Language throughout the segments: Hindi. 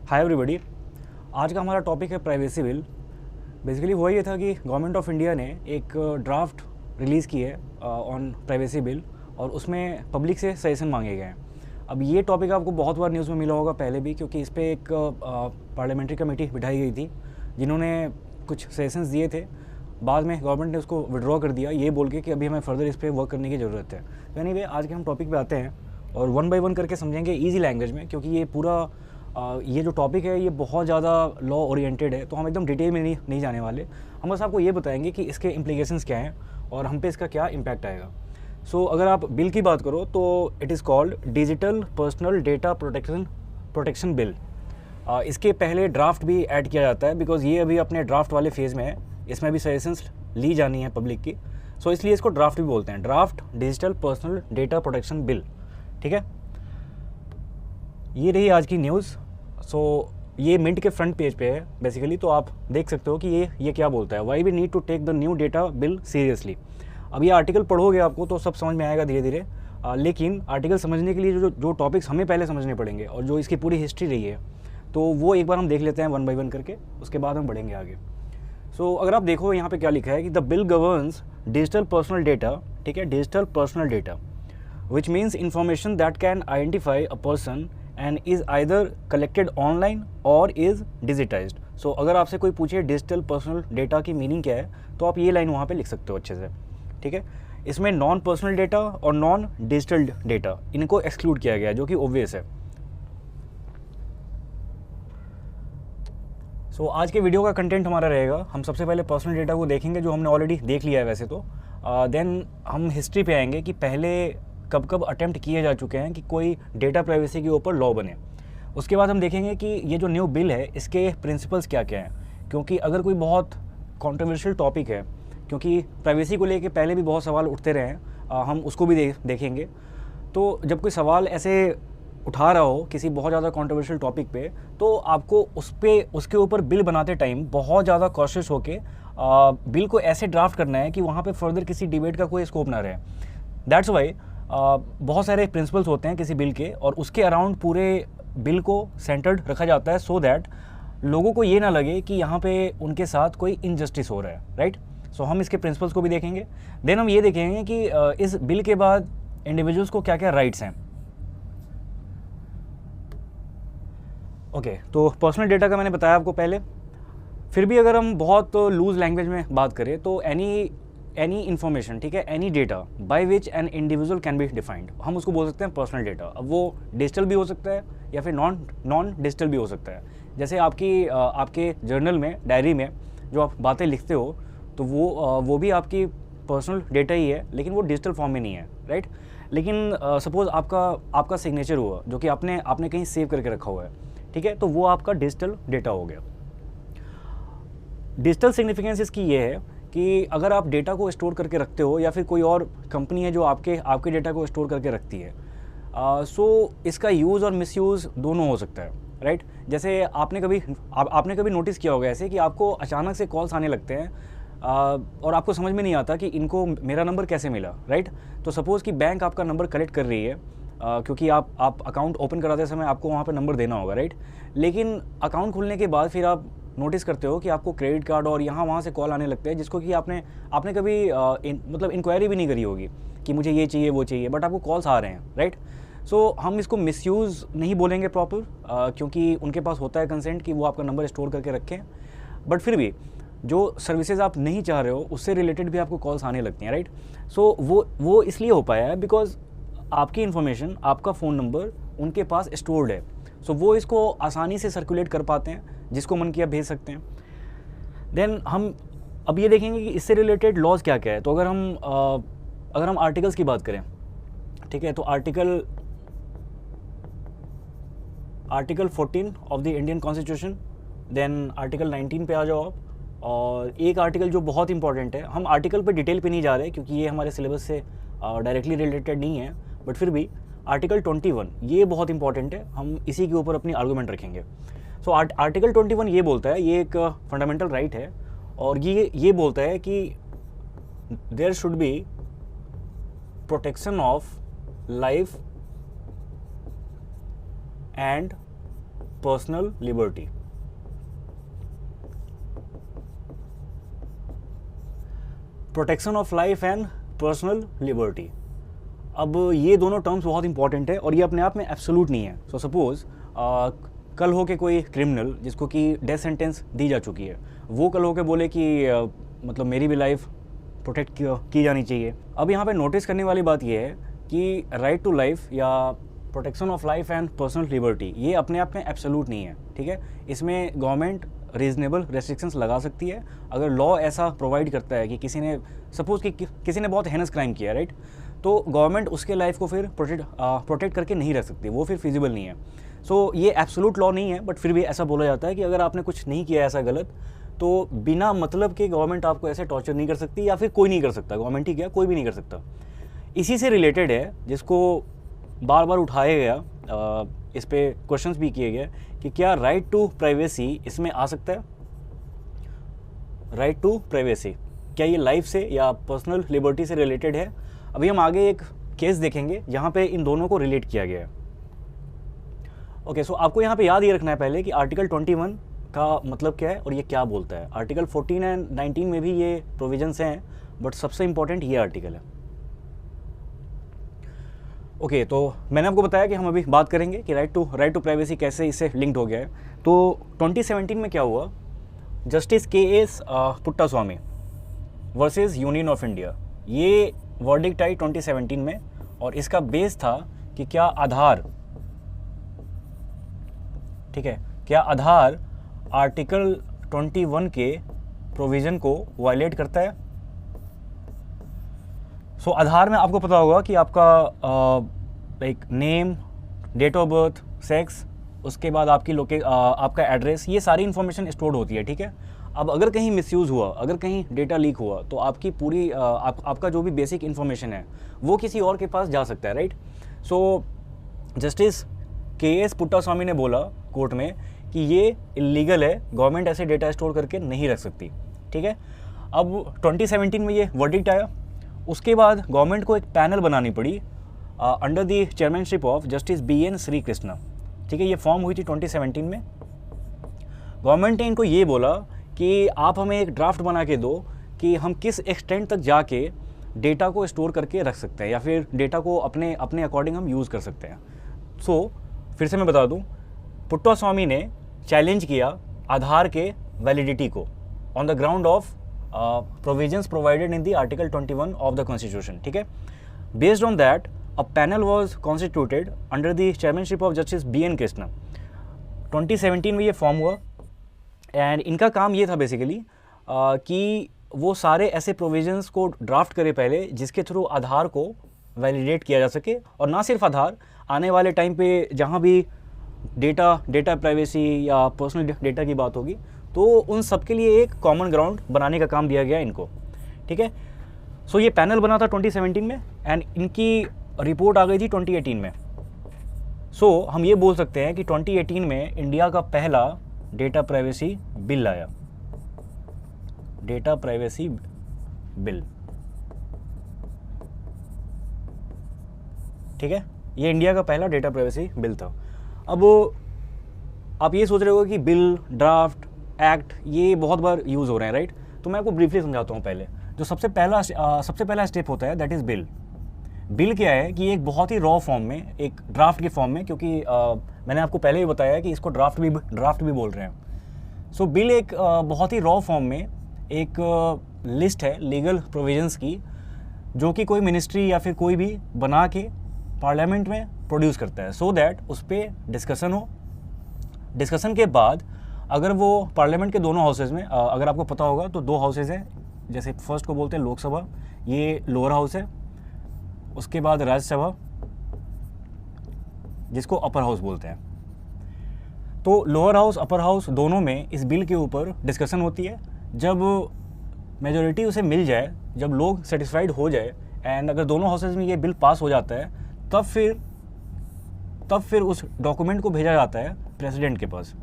Hi everybody. आज का हमारा टॉपिक है प्राइवेसी बिल। बेसिकली हुआ ये था कि गवर्नमेंट ऑफ इंडिया ने एक ड्राफ्ट रिलीज़ की है ऑन प्राइवेसी बिल और उसमें पब्लिक से सजेशन मांगे गए हैं। अब ये टॉपिक आपको बहुत बार न्यूज़ में मिला होगा पहले भी, क्योंकि इस पर एक पार्लियामेंट्री कमेटी बिठाई गई थी जिन्होंने कुछ सजेशंस दिए थे। बाद में गवर्नमेंट ने उसको विड्रॉ कर दिया ये बोल के कि अभी हमें फर्दर इस पर वर्क करने की ज़रूरत है। तो एनीवे आज के हम टॉपिक पे आते हैं और वन बाय वन करके समझेंगे ईजी लैंग्वेज में, क्योंकि ये पूरा ये जो टॉपिक है ये बहुत ज़्यादा लॉ ओरिएंटेड है, तो हम एकदम डिटेल में नहीं जाने वाले। हम बस आपको ये बताएंगे कि इसके इम्प्लीकेशंस क्या हैं और हम पे इसका क्या इम्पैक्ट आएगा। अगर आप बिल की बात करो तो it is called digital personal data protection bill. इसके पहले ड्राफ्ट भी ऐड किया जाता है बिकॉज ये अभी अपने ड्राफ्ट वाले फेज़ में है, इसमें भी सजेशंस ली जानी है पब्लिक की। इसलिए इसको ड्राफ्ट भी बोलते हैं, draft digital personal data protection bill. ठीक है, ये रही आज की न्यूज़। ये मिंट के फ्रंट पेज पे है बेसिकली, तो आप देख सकते हो कि ये क्या बोलता है, why we need to take the new data bill seriously. अब ये आर्टिकल पढ़ोगे आपको तो सब समझ में आएगा धीरे धीरे, लेकिन आर्टिकल समझने के लिए जो टॉपिक्स हमें पहले समझने पड़ेंगे और जो इसकी पूरी हिस्ट्री रही है तो वो एक बार हम देख लेते हैं वन बाय वन करके, उसके बाद हम बढ़ेंगे आगे। अगर आप देखो यहाँ पे क्या लिखा है कि the bill governs digital personal data. ठीक है, digital personal data which means information that can identify a person and is either collected online और इज़ डिजिटाइज्ड। अगर आपसे कोई पूछे डिजिटल पर्सनल डेटा की मीनिंग क्या है तो आप ये लाइन वहाँ पे लिख सकते हो अच्छे से। ठीक है, इसमें नॉन पर्सनल डेटा और नॉन डिजिटल डेटा इनको एक्सक्लूड किया गया है, जो कि ऑब्वियस है। आज के वीडियो का कंटेंट हमारा रहेगा, हम सबसे पहले पर्सनल डेटा को देखेंगे जो हमने ऑलरेडी देख लिया है वैसे तो। देन हम हिस्ट्री पे आएंगे कि पहले कब कब अटेम्प्ट किए जा चुके हैं कि कोई डेटा प्राइवेसी के ऊपर लॉ बने। उसके बाद हम देखेंगे कि ये जो न्यू बिल है इसके प्रिंसिपल्स क्या क्या हैं, क्योंकि अगर कोई बहुत कॉन्ट्रोवर्शियल टॉपिक है, क्योंकि प्राइवेसी को लेके पहले भी बहुत सवाल उठते रहे हैं, हम उसको भी देखेंगे। तो जब कोई सवाल ऐसे उठा रहा हो किसी बहुत ज़्यादा कॉन्ट्रोवर्शियल टॉपिक पे, तो आपको उसके ऊपर बिल बनाते टाइम बहुत ज़्यादा कॉशियस होके बिल को ऐसे ड्राफ्ट करना है कि वहाँ पे फर्दर किसी डिबेट का कोई स्कोप ना रहे। दैट्स वाई बहुत सारे प्रिंसिपल्स होते हैं किसी बिल के और उसके अराउंड पूरे बिल को सेंटर्ड रखा जाता है, सो दैट लोगों को ये ना लगे कि यहाँ पे उनके साथ कोई इनजस्टिस हो रहा है। राइट, हम इसके प्रिंसिपल्स को भी देखेंगे। देन हम ये देखेंगे कि इस बिल के बाद इंडिविजुअल्स को क्या क्या राइट्स हैं। ओके, तो पर्सनल डेटा का मैंने बताया आपको पहले। फिर भी अगर हम बहुत लूज लैंग्वेज में बात करें तो एनी इन्फॉर्मेशन, ठीक है, any data by which an individual can be defined, हम उसको बोल सकते हैं पर्सनल डेटा। अब वो डिजिटल भी हो सकता है या फिर नॉन डिजिटल भी हो सकता है। जैसे आपके जर्नल में, डायरी में जो आप बातें लिखते हो तो वो भी आपकी पर्सनल डेटा ही है, लेकिन वो डिजिटल फॉर्म में नहीं है। राइट, लेकिन सपोज आपका सिग्नेचर हुआ जो कि आपने कहीं सेव करके रखा हुआ है, ठीक है, तो वो आपका डिजिटल डेटा हो गया। डिजिटल सिग्निफिकेंस इसकी ये है कि अगर आप डेटा को स्टोर करके रखते हो या फिर कोई और कंपनी है जो आपके डेटा को स्टोर करके रखती है, इसका यूज़ और मिसयूज़ दोनों हो सकता है। राइट, जैसे आपने कभी नोटिस किया होगा ऐसे कि आपको अचानक से कॉल्स आने लगते हैं और आपको समझ में नहीं आता कि इनको मेरा नंबर कैसे मिला। राइट, तो सपोज़ कि बैंक आपका नंबर कलेक्ट कर रही है क्योंकि आप अकाउंट ओपन कराते समय आपको वहाँ पे नंबर देना होगा। राइट, लेकिन अकाउंट खुलने के बाद फिर आप नोटिस करते हो कि आपको क्रेडिट कार्ड और यहाँ वहाँ से कॉल आने लगते हैं, जिसको कि आपने कभी मतलब इंक्वायरी भी नहीं करी होगी कि मुझे ये चाहिए वो चाहिए, बट आपको कॉल्स आ रहे हैं। राइट, हम इसको मिसयूज़ नहीं बोलेंगे प्रॉपर, क्योंकि उनके पास होता है कंसेंट कि वो आपका नंबर स्टोर करके रखें, बट फिर भी जो सर्विसेज आप नहीं चाह रहे हो उससे रिलेटेड भी आपको कॉल्स आने लगती हैं। राइट, वो इसलिए हो पाया है बिकॉज आपकी इन्फॉर्मेशन, आपका फ़ोन नंबर उनके पास स्टोर्ड है। वो इसको आसानी से सर्कुलेट कर पाते हैं, जिसको मन किया भेज सकते हैं। देन हम अब ये देखेंगे कि इससे रिलेटेड लॉज क्या क्या है। तो अगर हम आर्टिकल्स की बात करें, ठीक है, तो article 14 of the Indian constitution, then article 19 पे आ जाओ आप। और एक आर्टिकल जो बहुत इंपॉर्टेंट है, हम आर्टिकल पे डिटेल पे नहीं जा रहे क्योंकि ये हमारे सिलेबस से डायरेक्टली रिलेटेड नहीं है, बट फिर भी आर्टिकल 21 ये बहुत इंपॉर्टेंट है, हम इसी के ऊपर अपनी आर्गूमेंट रखेंगे। आर्टिकल 21 ये बोलता है, ये एक फंडामेंटल राइट है और ये बोलता है कि there should be protection of life and personal liberty. Protection of life and personal liberty. अब ये दोनों टर्म्स बहुत इंपॉर्टेंट है और ये अपने आप में एब्सोल्यूट नहीं है। सो सपोज कल हो के कोई क्रिमिनल जिसको कि डेथ सेंटेंस दी जा चुकी है, वो कल हो के बोले कि मतलब मेरी भी लाइफ प्रोटेक्ट की जानी चाहिए। अब यहाँ पे नोटिस करने वाली बात ये है कि राइट टू लाइफ या protection of life and personal liberty ये अपने आप में एब्सोल्यूट नहीं है, ठीक है। इसमें गवर्नमेंट रीजनेबल रेस्ट्रिक्शंस लगा सकती है अगर लॉ ऐसा प्रोवाइड करता है कि किसी ने सपोज कि किसी ने बहुत हेनस क्राइम किया, राइट, तो गवर्नमेंट उसके लाइफ को फिर प्रोटेक्ट करके नहीं रख सकती, वो फिर फिजिबल नहीं है। सो ये एब्सोल्यूट लॉ नहीं है, बट फिर भी ऐसा बोला जाता है कि अगर आपने कुछ नहीं किया ऐसा गलत, तो बिना मतलब के गवर्नमेंट आपको ऐसे टॉर्चर नहीं कर सकती, या फिर कोई नहीं कर सकता, गवर्नमेंट ही क्या कोई भी नहीं कर सकता। इसी से रिलेटेड है, जिसको बार बार उठाया गया, इस पे क्वेश्चंस भी किए गए कि क्या राइट टू प्राइवेसी इसमें आ सकता है। राइट टू प्राइवेसी क्या ये लाइफ से या पर्सनल लिबर्टी से रिलेटेड है? अभी हम आगे एक केस देखेंगे जहाँ पे इन दोनों को रिलेट किया गया है। ओके, सो आपको यहाँ पे याद ये रखना है पहले कि आर्टिकल 21 का मतलब क्या है और ये क्या बोलता है। आर्टिकल 14 एंड 19 में भी ये प्रोविजंस हैं, बट सबसे इंपॉर्टेंट ये आर्टिकल है। ओके, तो मैंने आपको बताया कि हम अभी बात करेंगे कि राइट टू प्राइवेसी कैसे इससे लिंक्ड हो गया है। तो 2017 में क्या हुआ, justice KS Puttaswamy versus union of India, ये वर्डिक्ट आई 2017 में, और इसका बेस था कि क्या आधार, ठीक है, क्या आधार आर्टिकल 21 के प्रोविज़न को वायलेट करता है। सो आधार में आपको पता होगा कि आपका like name, date of birth, sex, उसके बाद आपकी आपका एड्रेस, ये सारी इन्फॉर्मेशन स्टोर्ड होती है, ठीक है। अब अगर कहीं मिसयूज़ हुआ, अगर कहीं डेटा लीक हुआ, तो आपकी पूरी आपका जो भी बेसिक इन्फॉर्मेशन है वो किसी और के पास जा सकता है, राइट। सो जस्टिस KS पुट्टास्वामी ने बोला कोर्ट में कि ये इलीगल है, गवर्नमेंट ऐसे डेटा स्टोर करके नहीं रख सकती, ठीक है। अब 2017 में ये वर्डिक्ट आया, उसके बाद गवर्नमेंट को एक पैनल बनानी पड़ी under the chairmanship of justice BN Srikrishna, ठीक है। ये फॉर्म हुई थी 2017 में। गवर्नमेंट ने इनको ये बोला कि आप हमें एक ड्राफ्ट बना के दो कि हम किस एक्सटेंट तक जाके डेटा को स्टोर करके रख सकते हैं या फिर डेटा को अपने अकॉर्डिंग हम यूज़ कर सकते हैं। सो फिर से मैं बता दूं, पुट्टास्वामी ने चैलेंज किया आधार के वैलिडिटी को on the ground of provisions provided in the article 21 of the constitution, ठीक है। Based on that a panel was constituted under the chairmanship of justice BN Krishna. 2017 में ये फॉर्म हुआ एंड इनका काम ये था बेसिकली कि वो सारे ऐसे प्रोविजंस को ड्राफ्ट करे पहले जिसके थ्रू आधार को वैलिडेट किया जा सके, और ना सिर्फ आधार, आने वाले टाइम पे जहाँ भी डेटा प्राइवेसी या पर्सनल डेटा की बात होगी तो उन सब के लिए एक कॉमन ग्राउंड बनाने का काम दिया गया इनको, ठीक है। सो ये पैनल बना था 2017 में एंड इनकी रिपोर्ट आ गई थी 2018 में। सो हम ये बोल सकते हैं कि 2018 में इंडिया का पहला डेटा प्राइवेसी बिल आया, डेटा प्राइवेसी बिल, ठीक है। ये इंडिया का पहला डेटा प्राइवेसी बिल था। अब आप ये सोच रहे हो कि बिल, ड्राफ्ट, एक्ट ये बहुत बार यूज़ हो रहे हैं, राइट। तो मैं आपको ब्रीफली समझाता हूँ। पहले जो सबसे पहला स्टेप होता है दैट इज़ बिल। बिल क्या है कि एक बहुत ही रॉ फॉर्म में, एक ड्राफ्ट के फॉर्म में, क्योंकि मैंने आपको पहले ही बताया कि इसको ड्राफ्ट भी बोल रहे हैं। सो बिल एक बहुत ही रॉ फॉर्म में एक लिस्ट है लीगल प्रोविजंस की, जो कि कोई मिनिस्ट्री या फिर कोई भी बना के पार्लियामेंट में प्रोड्यूस करता है, सो दैट उस पर डिस्कशन हो। डिस्कशन के बाद अगर वो पार्लियामेंट के दोनों हाउसेज में, अगर आपको पता होगा तो दो हाउसेज हैं, जैसे फर्स्ट को बोलते हैं लोकसभा, ये लोअर हाउस है, उसके बाद राज्यसभा जिसको अपर हाउस बोलते हैं। तो लोअर हाउस, अपर हाउस दोनों में इस बिल के ऊपर डिस्कशन होती है। जब मेजॉरिटी उसे मिल जाए, जब लोग सेटिस्फाइड हो जाए एंड अगर दोनों हाउसेज में ये बिल पास हो जाता है, तब फिर उस डॉक्यूमेंट को भेजा जाता है प्रेसिडेंट के पास,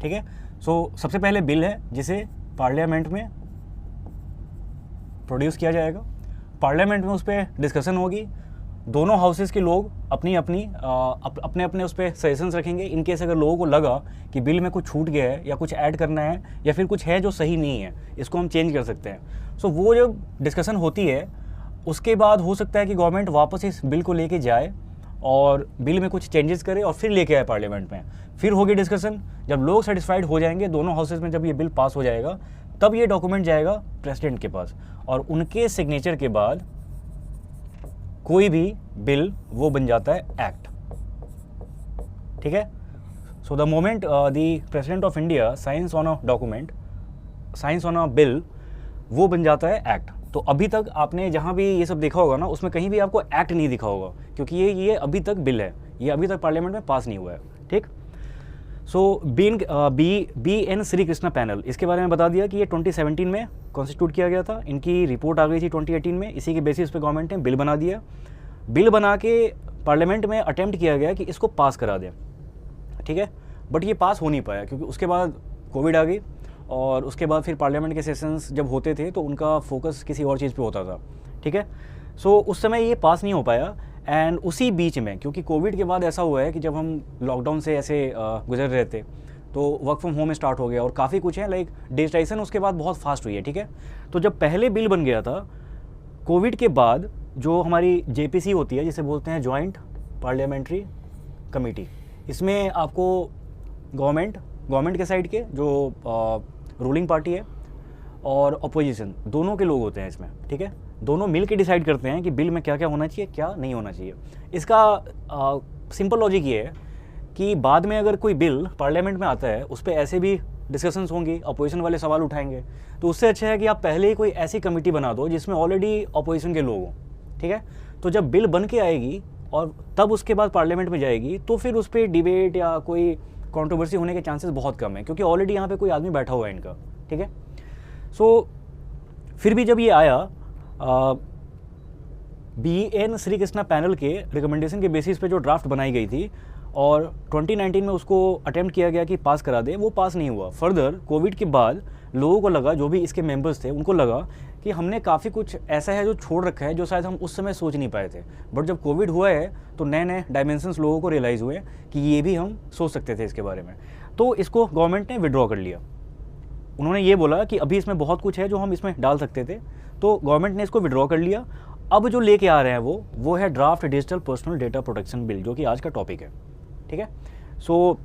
ठीक है। सो सबसे पहले बिल है जिसे पार्लियामेंट में प्रोड्यूस किया जाएगा, पार्लियामेंट में उस पर डिस्कशन होगी, दोनों हाउसेस के लोग अपनी अपनी अपने अपने उस पर सजेशंस रखेंगे। इन केस अगर लोगों को लगा कि बिल में कुछ छूट गया है या कुछ ऐड करना है या फिर कुछ है जो सही नहीं है, इसको हम चेंज कर सकते हैं। सो वो जब डिस्कशन होती है उसके बाद हो सकता है कि गवर्नमेंट वापस इस बिल को लेके जाए और बिल में कुछ चेंजेस करे और फिर लेके आए पार्लियामेंट में। फिर होगी डिस्कशन, जब लोग सेटिस्फाइड हो जाएंगे दोनों हाउसेस में, जब ये बिल पास हो जाएगा तब ये डॉक्यूमेंट जाएगा प्रेसिडेंट के पास और उनके सिग्नेचर के बाद कोई भी बिल वो बन जाता है एक्ट। ठीक है। So the moment the president of India science on a document, science on a bill, वो बन जाता है एक्ट। तो अभी तक आपने जहाँ भी ये सब देखा होगा ना, उसमें कहीं भी आपको एक्ट नहीं दिखा होगा, क्योंकि ये अभी तक बिल है, ये अभी तक पार्लियामेंट में पास नहीं हुआ है। ठीक। So B N Shri Krishna panel, इसके बारे में बता दिया कि ये 2017 में कॉन्स्टिट्यूट किया गया था। इनकी रिपोर्ट आ गई थी 2018 में। इसी के बेसिस पे गवर्नमेंट ने बिल बना दिया। बिल बना के पार्लियामेंट में अटेम्प्ट किया गया कि इसको पास करा दें। ठीक है। बट ये पास हो नहीं पाया क्योंकि उसके बाद कोविड आ गई और उसके बाद फिर पार्लियामेंट के सेशंस जब होते थे तो उनका फोकस किसी और चीज़ पे होता था। ठीक है। सो उस समय ये पास नहीं हो पाया। एंड उसी बीच में, क्योंकि कोविड के बाद ऐसा हुआ है कि जब हम लॉकडाउन से ऐसे गुजर रहे थे तो वर्क फ्रॉम होम स्टार्ट हो गया और काफ़ी कुछ है, लाइक डिजिटाइजेशन उसके बाद बहुत फास्ट हुई है। ठीक है। तो जब पहले बिल बन गया था कोविड के बाद, जो हमारी जेपीसी होती है जिसे बोलते हैं जॉइंट पार्लियामेंट्री कमेटी, इसमें आपको गवर्नमेंट के साइड के जो रूलिंग पार्टी है और अपोजिशन दोनों के लोग होते हैं इसमें। ठीक है। दोनों मिल के डिसाइड करते हैं कि बिल में क्या क्या होना चाहिए, क्या नहीं होना चाहिए। इसका सिंपल लॉजिक ये है कि बाद में अगर कोई बिल पार्लियामेंट में आता है उस पर ऐसे भी डिस्कशंस होंगी, अपोजिशन वाले सवाल उठाएंगे, तो उससे अच्छा है कि आप पहले ही कोई ऐसी कमेटी बना दो जिसमें ऑलरेडी अपोजिशन के लोग हों। ठीक है। तो जब बिल बन के आएगी और तब उसके बाद पार्लियामेंट में जाएगी तो फिर उस पर डिबेट या कोई कंट्रोवर्सी होने के चांसेस बहुत कम है, क्योंकि ऑलरेडी यहाँ पे कोई आदमी बैठा हुआ है इनका। ठीक है। सो फिर भी जब ये आया B N Shri Krishna panel के रिकमेंडेशन के बेसिस पे जो ड्राफ्ट बनाई गई थी और 2019 में उसको अटेम्प्ट किया गया कि पास करा दे, वो पास नहीं हुआ। फर्दर कोविड के बाद लोगों को लगा, जो भी इसके मेंबर्स थे उनको लगा कि हमने काफ़ी कुछ ऐसा है जो छोड़ रखा है जो शायद हम उस समय सोच नहीं पाए थे। बट जब कोविड हुआ है तो नए नए डायमेंशंस लोगों को रियलाइज़ हुए कि ये भी हम सोच सकते थे इसके बारे में। तो इसको गवर्नमेंट ने विड्रॉ कर लिया। उन्होंने ये बोला कि अभी इसमें बहुत कुछ है जो हम इसमें डाल सकते थे, तो गवर्नमेंट ने इसको विड्रॉ कर लिया। अब जो लेके आ रहे हैं वो है draft digital personal data protection bill, जो कि आज का टॉपिक है। ठीक है। सो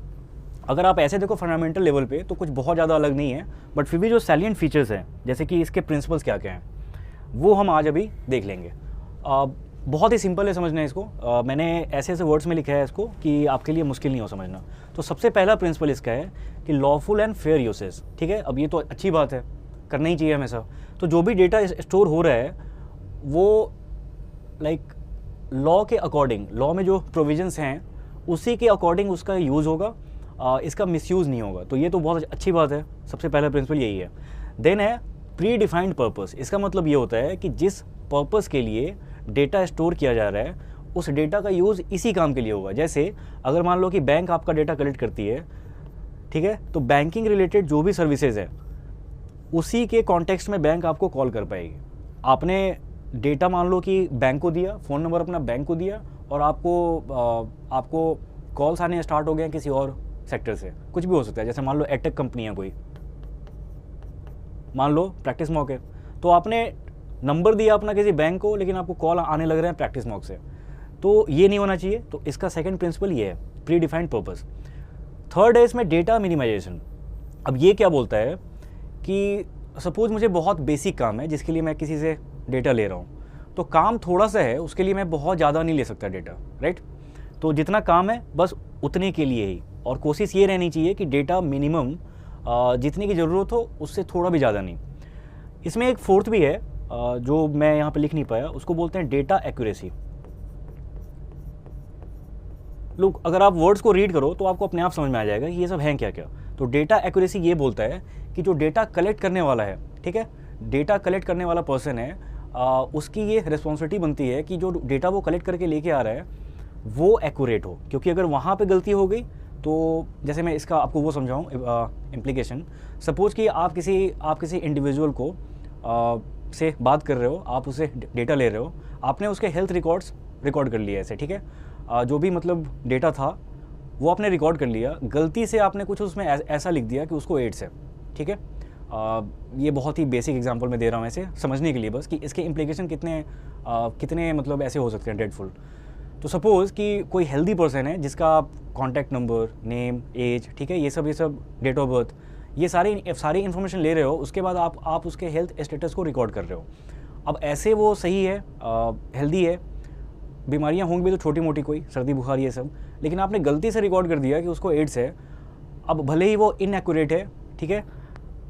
अगर आप ऐसे देखो फंडामेंटल लेवल पे तो कुछ बहुत ज़्यादा अलग नहीं है, बट फिर भी जो सैलिएंट फीचर्स हैं, जैसे कि इसके प्रिंसिपल्स क्या क्या हैं, वो हम आज अभी देख लेंगे। बहुत ही सिंपल है समझना इसको। मैंने ऐसे ऐसे वर्ड्स में लिखा है इसको कि आपके लिए मुश्किल नहीं हो समझना। तो सबसे पहला प्रिंसिपल इसका है कि लॉफुल एंड फेयर यूसेज। ठीक है। अब ये तो अच्छी बात है, करना ही चाहिए हमेशा। तो जो भी डेटा स्टोर हो रहा है वो लाइक लॉ के अकॉर्डिंग, लॉ में जो प्रोविजंस हैं उसी के अकॉर्डिंग उसका यूज़ होगा, इसका मिसयूज़ नहीं होगा। तो ये तो बहुत अच्छी बात है। सबसे पहला प्रिंसिपल यही है। देन है प्री डिफाइंड पर्पस। इसका मतलब ये होता है कि जिस पर्पस के लिए डेटा स्टोर किया जा रहा है उस डेटा का यूज़ इसी काम के लिए होगा। जैसे अगर मान लो कि बैंक आपका डेटा कलेक्ट करती है, ठीक है, तो बैंकिंग रिलेटेड जो भी सर्विसेज है उसी के कॉन्टेक्स्ट में बैंक आपको कॉल कर पाएगी। आपने डेटा मान लो कि बैंक को दिया, फ़ोन नंबर अपना बैंक को दिया और आपको कॉल्स आने स्टार्ट हो गए किसी और सेक्टर से, कुछ भी हो सकता है। जैसे मान लो एडटेक कंपनी है कोई, मान लो प्रैक्टिस मॉक है, तो आपने नंबर दिया अपना किसी बैंक को लेकिन आपको कॉल आने लग रहे हैं प्रैक्टिस मॉक से, तो ये नहीं होना चाहिए। तो इसका सेकंड प्रिंसिपल ये है, प्री डिफाइंड पर्पस। थर्ड है इसमें डेटा मिनिमाइजेशन। अब ये क्या बोलता है कि सपोज मुझे बहुत बेसिक काम है जिसके लिए मैं किसी से डेटा ले रहा हूँ, तो काम थोड़ा सा है उसके लिए मैं बहुत ज़्यादा नहीं ले सकता डेटा, राइट। तो जितना काम है बस उतने के लिए ही, और कोशिश ये रहनी चाहिए कि डेटा मिनिमम जितने की ज़रूरत हो उससे थोड़ा भी ज़्यादा नहीं। इसमें एक फोर्थ भी है जो मैं यहाँ पे लिख नहीं पाया, उसको बोलते हैं डेटा एक्यूरेसी। लोग अगर आप वर्ड्स को रीड करो तो आपको अपने आप समझ में आ जाएगा कि ये सब हैं क्या क्या। तो डेटा एक्यूरेसी ये बोलता है कि जो डेटा कलेक्ट करने वाला है, ठीक है, डेटा कलेक्ट करने वाला पर्सन है, उसकी ये रिस्पॉन्सिबिलिटी बनती है कि जो डेटा वो कलेक्ट करके लेके आ रहा है वो एक्यूरेट हो। क्योंकि अगर वहाँ पे गलती हो गई तो जैसे मैं इसका आपको वो समझाऊँ इम्प्लीकेशन। सपोज़ कि आप किसी इंडिविजुअल को से बात कर रहे हो, आप उसे डेटा ले रहे हो, आपने उसके हेल्थ रिकॉर्ड्स रिकॉर्ड कर लिया ऐसे, ठीक है। जो भी मतलब डेटा था वो आपने रिकॉर्ड कर लिया, गलती से आपने कुछ उसमें ऐसा लिख दिया कि उसको एड्स है, ठीक है। ये बहुत ही बेसिक एग्जांपल मैं दे रहा हूँ ऐसे समझने के लिए बस, कि इसके इम्प्लीकेशन कितने मतलब ऐसे हो सकते हैं ड्रेडफुल। तो सपोज़ कि कोई हेल्दी पर्सन है जिसका आप कॉन्टैक्ट नंबर, नेम, एज, ठीक है, ये सब डेट ऑफ बर्थ, ये सारी इन्फॉर्मेशन ले रहे हो, उसके बाद आप उसके हेल्थ स्टेटस को रिकॉर्ड कर रहे हो। अब ऐसे वो सही है, हेल्दी है, बीमारियां होंगी भी तो छोटी मोटी, कोई सर्दी बुखार ये सब, लेकिन आपने गलती से रिकॉर्ड कर दिया कि उसको एड्स है। अब भले ही वो इनएक्यूरेट है, ठीक है,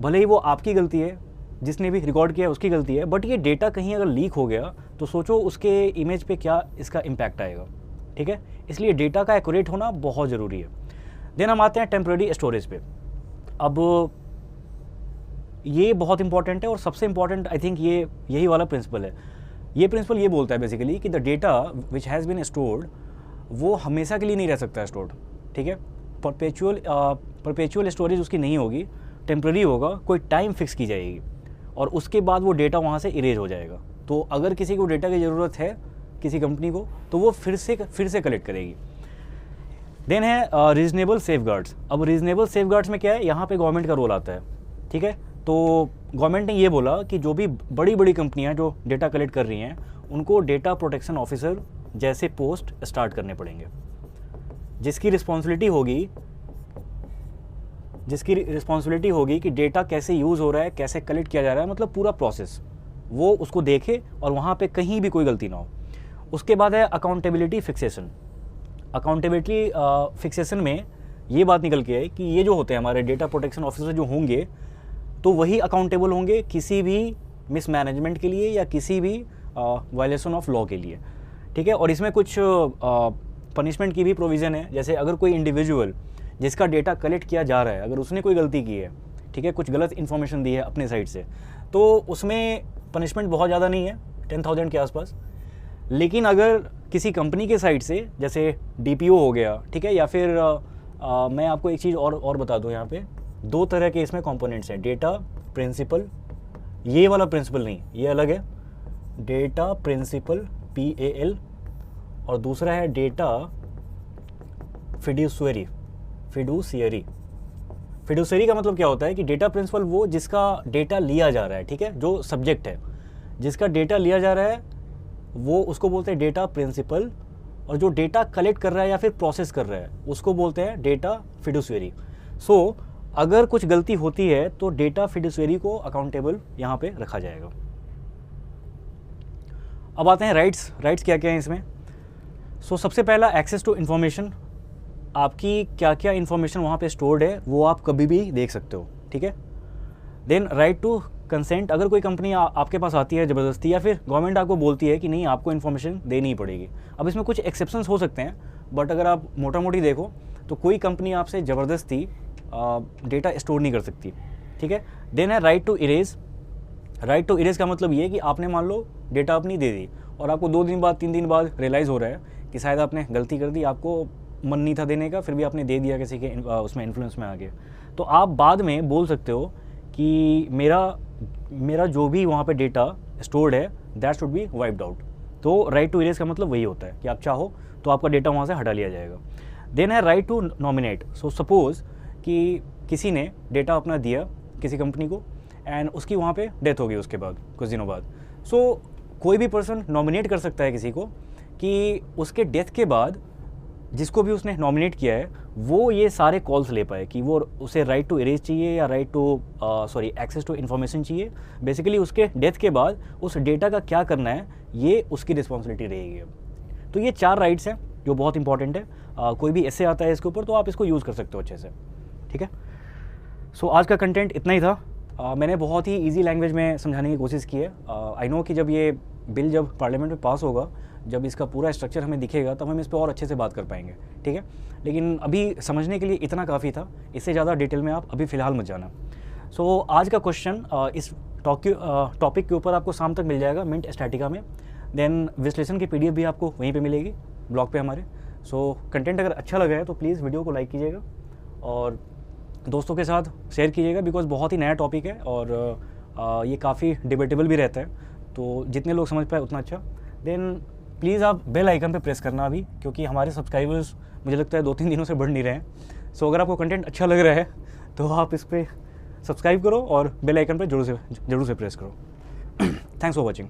भले ही वो आपकी गलती है, जिसने भी रिकॉर्ड किया उसकी गलती है, बट ये डेटा कहीं अगर लीक हो गया तो सोचो उसके इमेज पे क्या इसका इम्पैक्ट आएगा, ठीक है। इसलिए डेटा का एक्यूरेट होना बहुत ज़रूरी है। देन हम आते हैं टेम्प्रेरी स्टोरेज पे। अब ये बहुत इंपॉर्टेंट है और सबसे इंपॉर्टेंट आई थिंक यही वाला प्रिंसिपल है। ये प्रिंसिपल ये बोलता है बेसिकली कि the data which has been stored वो हमेशा के लिए नहीं रह सकता है स्टोर्ड, ठीक है। परपेचुअल स्टोरेज उसकी नहीं होगी, टेम्प्रेरी होगा, कोई टाइम फिक्स की जाएगी और उसके बाद वो डेटा वहाँ से इरेज हो जाएगा। तो अगर किसी को डेटा की ज़रूरत है, किसी कंपनी को, तो वो फिर से कलेक्ट करेगी। देन है रीजनेबल सेफगार्ड्स। अब रीजनेबल सेफगार्ड्स में क्या है, यहाँ पे गवर्नमेंट का रोल आता है, ठीक है। तो गवर्नमेंट ने ये बोला कि जो भी बड़ी बड़ी कंपनियाँ जो डेटा कलेक्ट कर रही हैं उनको डेटा प्रोटेक्शन ऑफिसर जैसे पोस्ट स्टार्ट करने पड़ेंगे, जिसकी रिस्पॉन्सिबिलिटी होगी कि डेटा कैसे यूज़ हो रहा है, कैसे कलेक्ट किया जा रहा है, मतलब पूरा प्रोसेस वो उसको देखे और वहाँ पे कहीं भी कोई गलती ना हो। उसके बाद है अकाउंटेबिलिटी फिक्सेशन। अकाउंटेबिलिटी फिक्सेशन में ये बात निकल के है कि ये जो होते हैं हमारे डेटा प्रोटेक्शन ऑफिसर जो होंगे, तो वही अकाउंटेबल होंगे किसी भी मिसमैनेजमेंट के लिए या किसी भी वायलेशन ऑफ लॉ के लिए, ठीक है। और इसमें कुछ पनिशमेंट की भी प्रोविज़न है। जैसे अगर कोई इंडिविजुअल जिसका डेटा कलेक्ट किया जा रहा है, अगर उसने कोई गलती की है, ठीक है, कुछ गलत इन्फॉर्मेशन दी है अपने साइड से, तो उसमें पनिशमेंट बहुत ज़्यादा नहीं है, 10,000 के आसपास। लेकिन अगर किसी कंपनी के साइड से, जैसे DPO हो गया, ठीक है, या फिर मैं आपको एक चीज़ और बता दूं, यहाँ पे 2 तरह के इसमें कंपोनेंट्स हैं। डेटा प्रिंसिपल, ये वाला प्रिंसिपल नहीं, ये अलग है, डेटा प्रिंसिपल PAL, और दूसरा है डेटा फिड्यूशियरी। फिड्यूशियरी का मतलब क्या होता है कि डेटा प्रिंसिपल वो जिसका डेटा लिया जा रहा है, ठीक है, जो सब्जेक्ट है जिसका डेटा लिया जा रहा है वो उसको बोलते हैं डेटा प्रिंसिपल, और जो डेटा कलेक्ट कर रहा है या फिर प्रोसेस कर रहा है उसको बोलते हैं डेटा फिड्यूशियरी। सो अगर कुछ गलती होती है तो डेटा फिड्यूशियरी को अकाउंटेबल यहाँ पे रखा जाएगा। अब आते हैं राइट्स क्या क्या हैं इसमें। सो सबसे पहला एक्सेस टू इन्फॉर्मेशन, आपकी क्या क्या इन्फॉर्मेशन वहाँ पे स्टोर्ड है वो आप कभी भी देख सकते हो, ठीक है। देन राइट टू कंसेंट, अगर कोई कंपनी आपके पास आती है ज़बरदस्ती, या फिर गवर्नमेंट आपको बोलती है कि नहीं आपको इन्फॉर्मेशन देनी ही पड़ेगी। अब इसमें कुछ एक्सेप्शंस हो सकते हैं, बट अगर आप मोटा मोटी देखो तो कोई कंपनी आपसे ज़बरदस्ती डेटा स्टोर नहीं कर सकती, ठीक है। देन है right to erase. Right to erase का मतलब ये है कि आपने मान लो डेटा अपनी दे दी और आपको 2 दिन बाद 3 दिन बाद रियलाइज़ हो रहा है कि शायद आपने गलती कर दी, आपको मन नहीं था देने का, फिर भी आपने दे दिया किसी के उसमें इन्फ्लुएंस में आके, तो आप बाद में बोल सकते हो कि मेरा जो भी वहाँ पे डेटा स्टोर्ड है that should be wiped out. तो राइट टू इरेज का मतलब वही होता है कि आप चाहो तो आपका डेटा वहाँ से हटा लिया जाएगा। देन है right to nominate. So suppose कि किसी ने डेटा अपना दिया किसी कंपनी को एंड उसकी वहाँ पे डेथ हो गई उसके बाद कुछ दिनों बाद, सो कोई भी पर्सन नॉमिनेट कर सकता है किसी को कि उसके डेथ के बाद जिसको भी उसने नॉमिनेट किया है वो ये सारे कॉल्स ले पाए, कि वो उसे राइट टू इरेज चाहिए या एक्सेस टू इन्फॉर्मेशन चाहिए। बेसिकली उसके डेथ के बाद उस डेटा का क्या करना है ये उसकी रिस्पॉन्सिबिलिटी रहेगी। तो ये 4 राइट्स हैं जो बहुत इंपॉर्टेंट है। कोई भी ऐसे आता है इसके ऊपर तो आप इसको यूज़ कर सकते हो अच्छे से, ठीक है। सो आज का कंटेंट इतना ही था। मैंने बहुत ही ईजी लैंग्वेज में समझाने की कोशिश की है। आई नो कि जब ये बिल जब पार्लियामेंट में पास होगा, जब इसका पूरा स्ट्रक्चर हमें दिखेगा तब हम इस पर और अच्छे से बात कर पाएंगे, ठीक है। लेकिन अभी समझने के लिए इतना काफ़ी था, इससे ज़्यादा डिटेल में आप अभी फ़िलहाल मत जाना। सो आज का क्वेश्चन इस टॉपिक के ऊपर आपको शाम तक मिल जाएगा मिंट स्टैटिका में। देन विश्लेषण की PDF भी आपको वहीं पे मिलेगी ब्लॉग पे हमारे। सो कंटेंट अगर अच्छा लगा है तो प्लीज़ वीडियो को लाइक कीजिएगा और दोस्तों के साथ शेयर कीजिएगा, बिकॉज़ बहुत ही नया टॉपिक है और ये काफ़ी डिबेटेबल भी रहता है, तो जितने लोग समझ पाए उतना अच्छा। देन प्लीज़ आप बेल आइकन पे प्रेस करना अभी, क्योंकि हमारे सब्सक्राइबर्स मुझे लगता है 2-3 दिनों से बढ़ नहीं रहे हैं। सो अगर आपको कंटेंट अच्छा लग रहा है तो आप इस पर सब्सक्राइब करो और बेल आइकन पे जरूर से प्रेस करो। Thanks for watching.